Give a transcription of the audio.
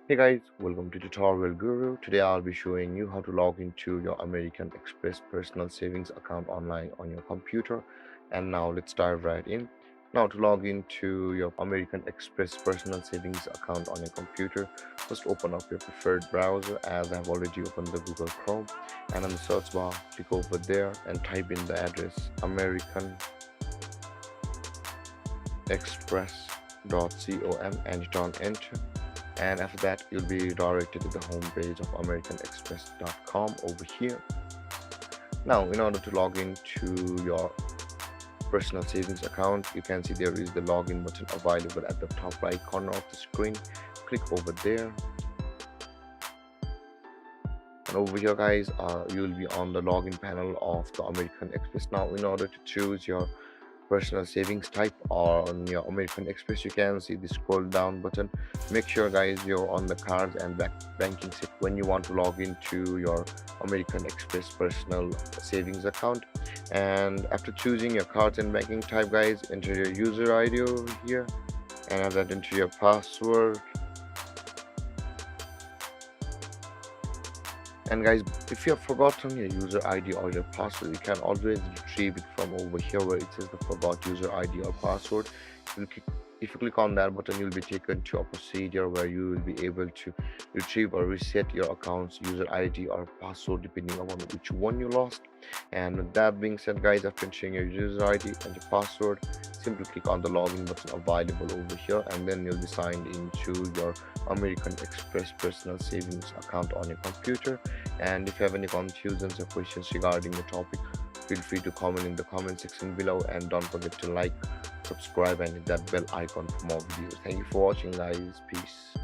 Hey guys, welcome to Tutorial Guru. Today I'll be showing you how to log into your American Express personal savings account online on your computer. And now let's dive right in. Now to log into your American Express personal savings account on your computer, first open up your preferred browser as I've already opened the Google Chrome, and on the search bar click over there and type in the address americanexpress.com and hit on enter, and after that you'll be directed to the home page of americanexpress.com over here. Now in order to log into your personal savings account, you can see there is the login button available at the top right corner of the screen. Click over there, and over here guys, you will be on the login panel of the American Express. Now in order to choose your personal savings type on your American Express, you can see the scroll down button. Make sure guys you're on the cards and banking set when you want to log into your American Express personal savings account. And after choosing your cards and banking type guys, enter your user ID over here, and after that enter your password. And guys, if you have forgotten your user ID or your password, you can always retrieve it from over here where it says the forgot user ID or password. You'll click, if you click on that button, you'll be taken to a procedure where you will be able to retrieve or reset your account's user ID or password depending upon which one you lost. And with that being said, guys, after entering your user ID and your password, simply click on the login button available over here, and then you'll be signed into your American Express personal savings account on your computer. And if you have any confusions or questions regarding the topic, feel free to comment in the comment section below, and don't forget to like, subscribe and hit that bell icon for more videos. Thank you for watching guys. Peace.